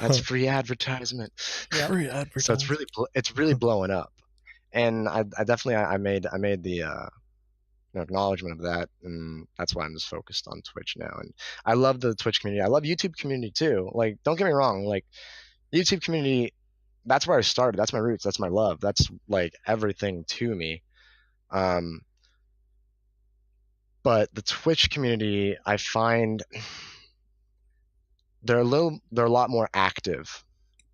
That's free advertisement. Yeah, free advertisement. So it's really blowing up. And I definitely made the acknowledgement of that, and that's why I'm just focused on Twitch now. And I love the Twitch community. I love YouTube community too. Like, don't get me wrong, like YouTube community, that's where I started. That's my roots. That's my love. That's like everything to me. But the Twitch community, I find they're a lot more active.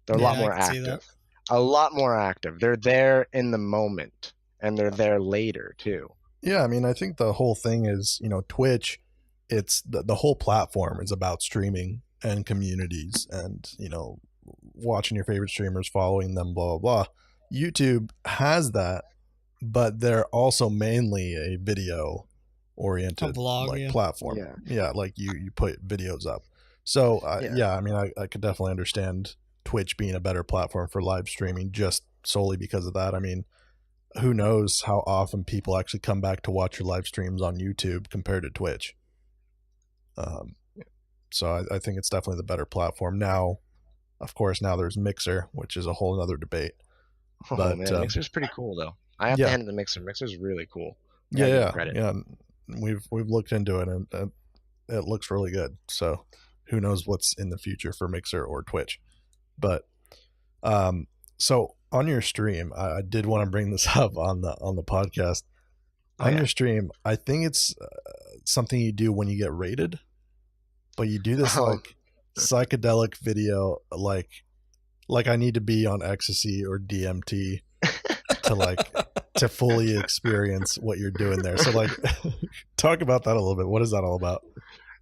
They're a lot more active. A lot more active. They're there in the moment, and they're there later too. Yeah, I mean, I think the whole thing is, Twitch, it's the whole platform is about streaming and communities and, watching your favorite streamers, following them, blah, blah, blah. YouTube has that, but they're also mainly a video oriented platform. Yeah, like you put videos up. So, I mean, I could definitely understand Twitch being a better platform for live streaming just solely because of that. I mean, who knows how often people actually come back to watch your live streams on YouTube compared to Twitch. So I think it's definitely the better platform. Now, of course, now there's Mixer, which is a whole other debate. Oh, but man, Mixer's pretty cool though. I have to hand it to Mixer. Mixer's really cool. Yeah. We've looked into it and it looks really good. So who knows what's in the future for Mixer or Twitch. But so on your stream, I did want to bring this up on the podcast. Your stream, I think it's something you do when you get raided, but you do this like psychedelic video, like I need to be on ecstasy or DMT to fully experience what you're doing there. So like, talk about that a little bit. What is that all about?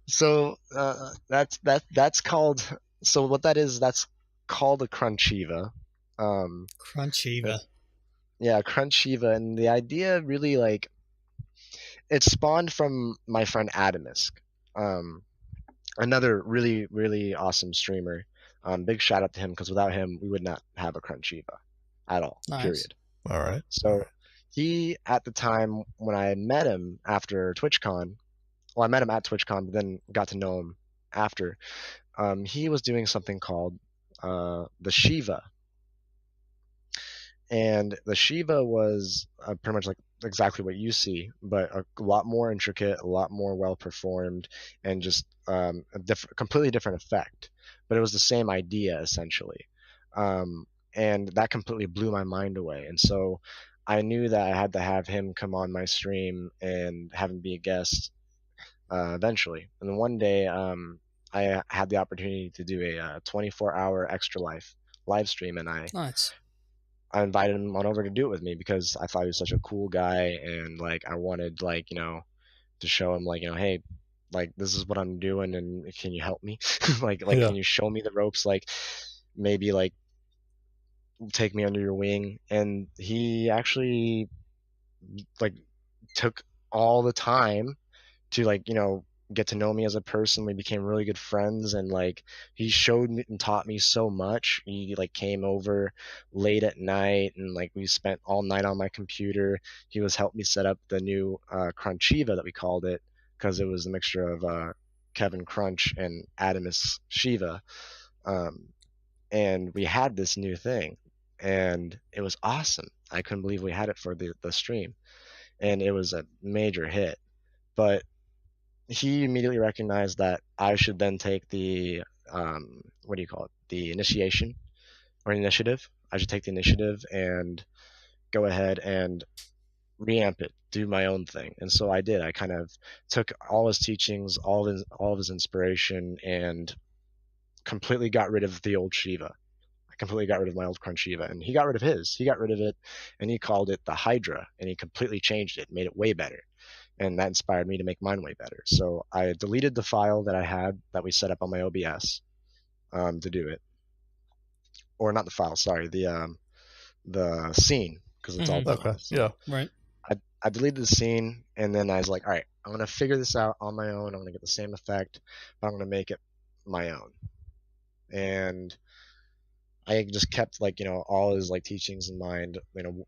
So that's called. So what that is, that's called a Crunchiva. Crunchiva. Yeah, Crunchiva, and the idea really like it spawned from my friend Adamisk, another really, really awesome streamer. Big shout out to him because without him we would not have a Crunchiva at all. Nice. Period. All right. So he, at the time when I met him after TwitchCon, well, I met him at TwitchCon, but then got to know him after. He was doing something called the Shiva. And the Shiva was pretty much like exactly what you see, but a lot more intricate, a lot more well performed, and just a completely different effect. But it was the same idea essentially, and that completely blew my mind away. And so I knew that I had to have him come on my stream and have him be a guest eventually. And then one day, I had the opportunity to do a 24-hour extra life live stream, and I invited him on over to do it with me because I thought he was such a cool guy, and like I wanted like to show him like hey, like this is what I'm doing, and can you help me? like can you show me the ropes? Like maybe like take me under your wing. And he actually like took all the time to like get to know me as a person. We became really good friends, and like he showed me and taught me so much. He like came over late at night, and like we spent all night on my computer. He was helping me set up the new Crunchiva that we called it, because it was a mixture of KevinKrunch and Adamus Shiva. And we had this new thing, and it was awesome. I couldn't believe we had it for the stream, and it was a major hit. But he immediately recognized that I should then take the what do you call it, the initiation or initiative. I should take the initiative and go ahead and reamp it, do my own thing. And so I did. I kind of took all his teachings, all of his inspiration, and completely got rid of the old Shiva. I completely got rid of my old Crunch Shiva, and he got rid of his. He got rid of it, and he called it the Hydra, and he completely changed it, made it way better. And that inspired me to make mine way better. So I deleted the file that I had that we set up on my OBS to do it, or not the file, sorry, the scene, because it's all done. Okay. Yeah. Right. I deleted the scene, and then I was like, all right, I'm gonna figure this out on my own. I'm gonna get the same effect, but I'm gonna make it my own. And I just kept like, all his like teachings in mind.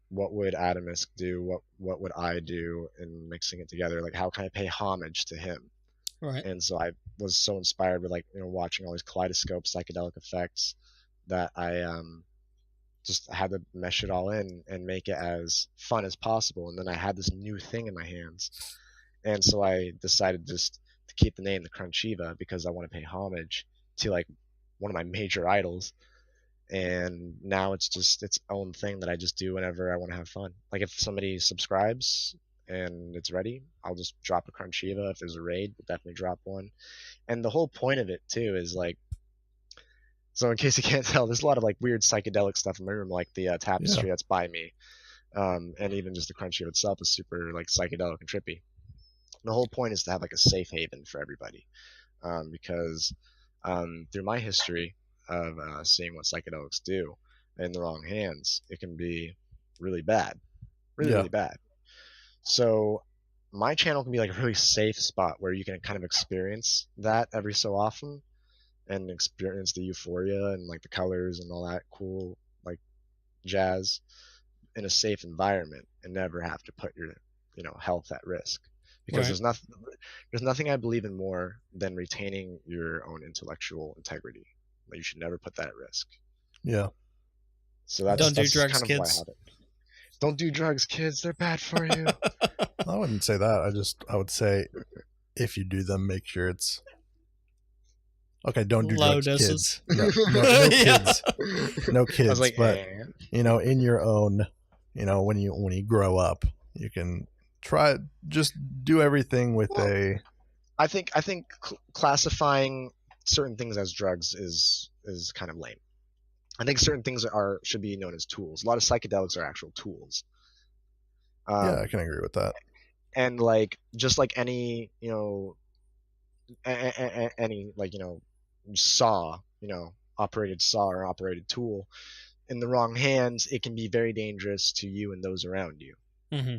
What would Adamus do? What would I do? And mixing it together, like how can I pay homage to him? Right. And so I was so inspired with like watching all these kaleidoscope psychedelic effects that I just had to mesh it all in and make it as fun as possible. And then I had this new thing in my hands, and so I decided just to keep the name the Crunchiva because I want to pay homage to like one of my major idols. And now it's just its own thing that I just do whenever I want to have fun. Like if somebody subscribes and it's ready, I'll just drop a Crunchiva. If there's a raid, we'll definitely drop one. And the whole point of it too is like, so in case you can't tell, there's a lot of like weird psychedelic stuff in my room, like the tapestry that's by me, and even just the Crunchiva itself is super like psychedelic and trippy. The whole point is to have like a safe haven for everybody, because through my history of seeing what psychedelics do in the wrong hands, it can be really bad, really bad. So my channel can be like a really safe spot where you can kind of experience that every so often and experience the euphoria and like the colors and all that cool like jazz in a safe environment and never have to put your health at risk, because there's nothing I believe in more than retaining your own intellectual integrity. Like, you should never put that at risk. Yeah. So that's don't do drugs, kind of kids. why I have it. Don't do drugs, kids. They're bad for you. I wouldn't say that. I would say if you do them, make sure it's okay. Don't do low drugs, doses. Kids. No kids. No kids. I was like, but in your own, when you grow up, you can try just do everything with I think classifying certain things as drugs is kind of lame. I think certain things should be known as tools. A lot of psychedelics are actual tools. Yeah, I can agree with that. And like just like any any like saw, operated saw or operated tool, in the wrong hands, it can be very dangerous to you and those around you. Mm-hmm.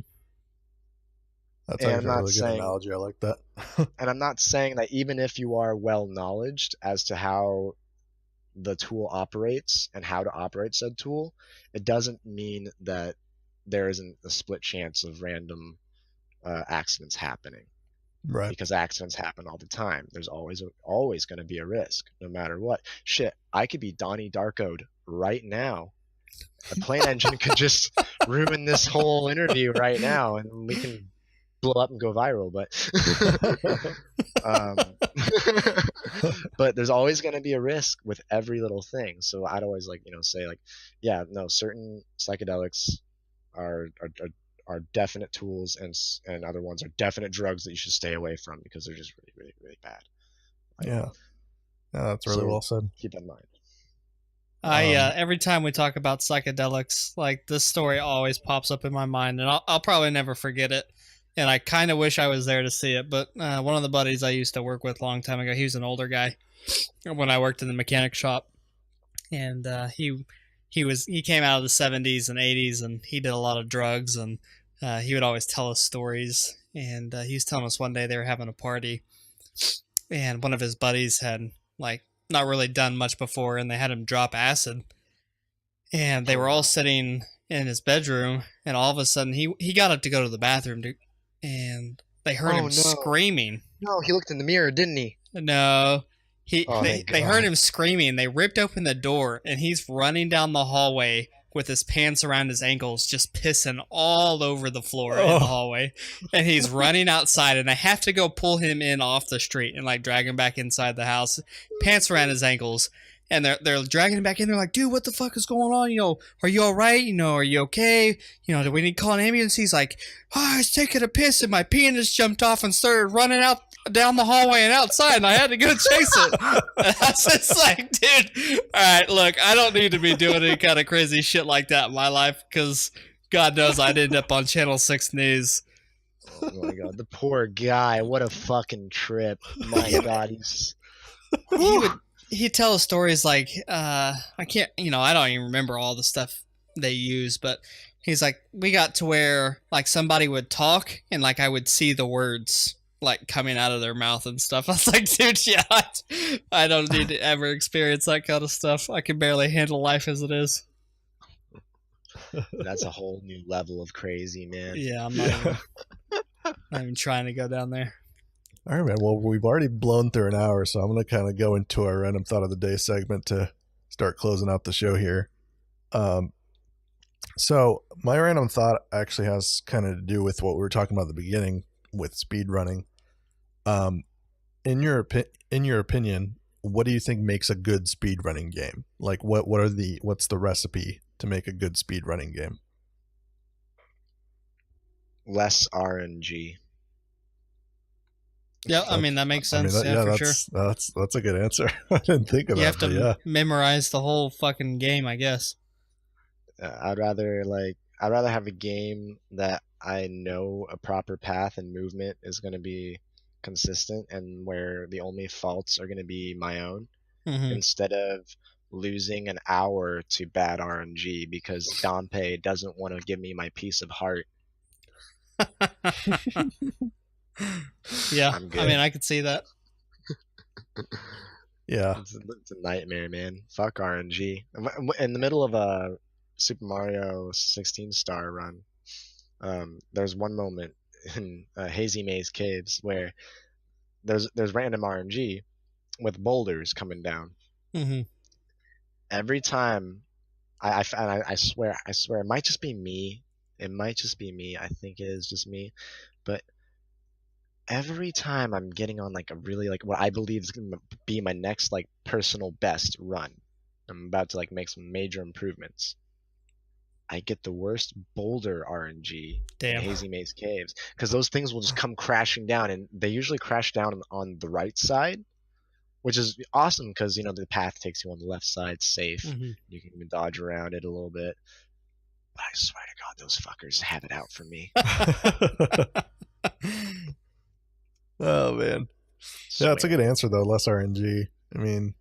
That's actually a really good analogy. I like that. And I'm not saying that even if you are well knowledged as to how the tool operates and how to operate said tool, it doesn't mean that there isn't a split chance of random accidents happening. Right. Because accidents happen all the time. There's always going to be a risk, no matter what. Shit, I could be Donnie Darko'd right now. The plane engine could just ruin this whole interview right now, and we can blow up and go viral. But there's always going to be a risk with every little thing. So I'd always say certain psychedelics are definite tools, and other ones are definite drugs that you should stay away from because they're just really, really, really bad. Yeah, that's really well said. Keep that in mind. Every time we talk about psychedelics, like this story always pops up in my mind, and I'll probably never forget it. And I kind of wish I was there to see it. But one of the buddies I used to work with a long time ago, he was an older guy when I worked in the mechanic shop, and he came out of the 70s and 80s, and he did a lot of drugs, and he would always tell us stories. And he was telling us one day they were having a party, and one of his buddies had like not really done much before, and they had him drop acid, and they were all sitting in his bedroom, and all of a sudden he got up to go to the bathroom, and they heard him screaming. No, he looked in the mirror, didn't he? No. They heard him screaming. They ripped open the door, and he's running down the hallway with his pants around his ankles, just pissing all over the floor in the hallway. And he's running outside, and I have to go pull him in off the street and like drag him back inside the house, pants around his ankles. And they're dragging him back in. They're like, dude, what the fuck is going on? You know, are you all right? You know, are you okay? You know, do we need to call an ambulance? He's like, I was taking a piss and my penis jumped off and started running out down the hallway and outside, and I had to go chase it. And I was just like, dude, all right, look, I don't need to be doing any kind of crazy shit like that in my life, because God knows I'd end up on Channel 6 News. Oh my God, the poor guy. What a fucking trip. My God, He'd tell us stories like, I can't, I don't even remember all the stuff they use, but he's like, we got to where like somebody would talk and like I would see the words like coming out of their mouth and stuff. I was like, dude, yeah, I don't need to ever experience that kind of stuff. I can barely handle life as it is. That's a whole new level of crazy, man. Yeah, I'm not even trying to go down there. All right, man. Well, we've already blown through an hour, so I'm going to kind of go into our random thought of the day segment to start closing out the show here. So my random thought actually has kind of to do with what we were talking about at the beginning with speed running. In your opinion, what do you think makes a good speed running game? Like what's the recipe to make a good speed running game? Less RNG. Yeah, I mean that makes sense. For sure. That's a good answer. I didn't think of that. You have to memorize the whole fucking game, I guess. I'd rather have a game that I know a proper path and movement is going to be consistent, and where the only faults are going to be my own, instead of losing an hour to bad RNG because Dompe doesn't want to give me my piece of heart. Yeah, I mean, I could see that. Yeah, it's a nightmare, man. Fuck RNG. In the middle of a Super Mario 16-star run, there's one moment in Hazy Maze Caves where there's random RNG with boulders coming down. Every time, I swear it might just be me. It might just be me. I think it is just me, but every time I'm getting on like a really like what I believe is going to be my next like personal best run, I'm about to like make some major improvements, I get the worst boulder RNG in Hazy Maze Caves, because those things will just come crashing down, and they usually crash down on the right side, which is awesome because the path takes you on the left side safe. You can even dodge around it a little bit, but I swear to God, those fuckers have it out for me. Oh man, yeah, that's a good answer though. Less RNG. I mean,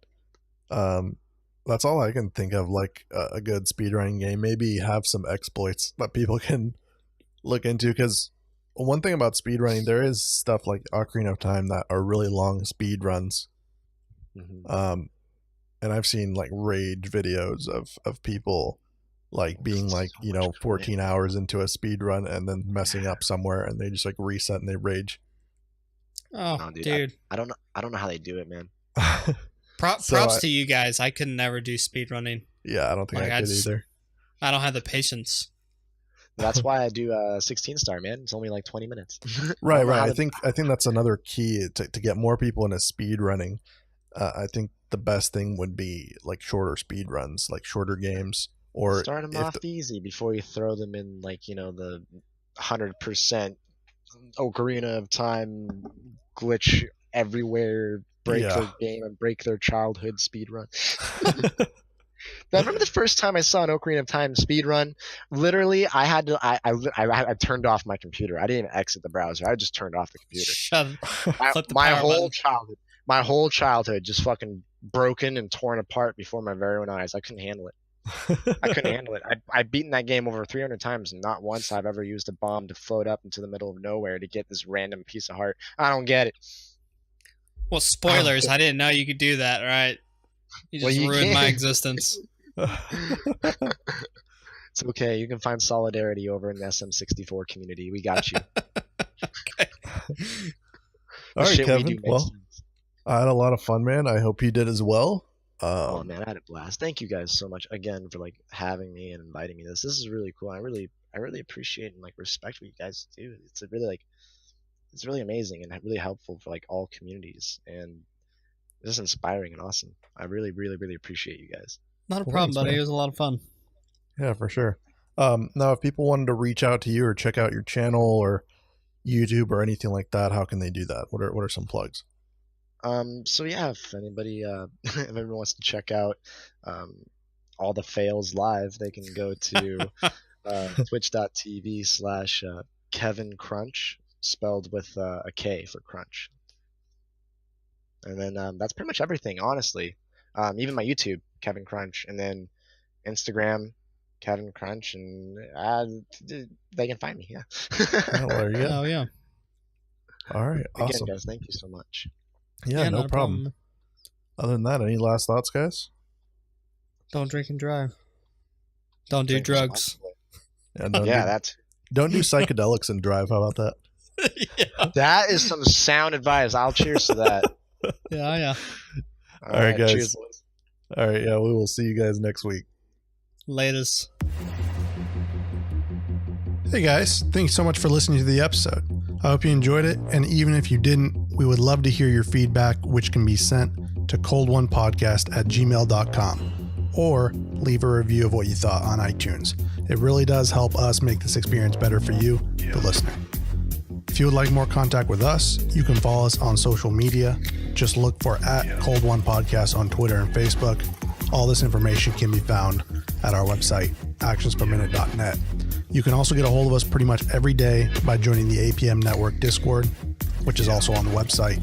that's all I can think of. Like a good speedrunning game, maybe have some exploits that people can look into. Because one thing about speedrunning, there is stuff like Ocarina of Time that are really long speed runs. And I've seen like rage videos of people like being like 14 hours into a speed run and then messing up somewhere, and they just like reset and they rage. Oh, no, dude. I don't know how they do it, man. Props to you guys. I could never do speedrunning. Yeah, I don't think I could either. I don't have the patience. That's why I do 16-star, man. It's only like 20 minutes. Right. I think that's another key to get more people into speed running. I think the best thing would be like shorter speed runs, like shorter games, or start them off easy before you throw them in like the 100% Ocarina of Time glitch everywhere, break their game and break their childhood speedrun. I remember the first time I saw an Ocarina of Time speedrun, literally I had to I turned off my computer. I didn't even exit the browser. I just turned off the computer. My whole childhood just fucking broken and torn apart before my very own eyes. I couldn't handle it. I've beaten that game over 300 times, and not once I've ever used a bomb to float up into the middle of nowhere to get this random piece of heart. I don't get it. Well, spoilers. I didn't know you could do that, right? You just ruined my existence. It's okay. You can find solidarity over in the SM64 community. We got you. Okay. All right, Kevin. Well, I had a lot of fun, man. I hope you did as well. Oh man, I had a blast. Thank you guys so much again for like having me and inviting me. This is really cool. I really appreciate and like respect what you guys do. It's really amazing and really helpful for like all communities, and it's just inspiring and awesome. I really appreciate you guys. Not a problem, buddy. It was a lot of fun. Yeah, for sure. Now, if people wanted to reach out to you or check out your channel or YouTube or anything like that, how can they do that? What are some plugs? So yeah, if anybody, if everyone wants to check out all the fails live, they can go to twitch.tv/KevinKrunch, spelled with a K for crunch. And then that's pretty much everything, honestly. Even my YouTube, KevinKrunch, and then Instagram, KevinKrunch, and they can find me. Yeah. Oh, there you go. Oh yeah. All right. Awesome. Again, guys, thank you so much. Yeah, no problem. Other than that, any last thoughts, guys? Don't drink and drive. Don't do drugs. Don't do psychedelics and drive. How about that? Yeah. That is some sound advice. I'll cheers to that. Yeah. All right, guys. Cheers. All right, yeah, we will see you guys next week. Latest. Hey guys, thanks so much for listening to the episode. I hope you enjoyed it, and even if you didn't, we would love to hear your feedback, which can be sent to coldonepodcast@gmail.com, or leave a review of what you thought on iTunes. It really does help us make this experience better for you, the listener. If you would like more contact with us, you can follow us on social media. Just look for @ColdOnePodcast on Twitter and Facebook. All this information can be found at our website, actionsperminute.net. You can also get a hold of us pretty much every day by joining the APM Network Discord, which is also on the website.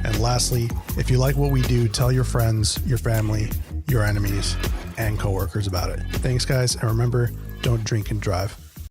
And lastly, if you like what we do, tell your friends, your family, your enemies, and coworkers about it. Thanks, guys, and remember, don't drink and drive.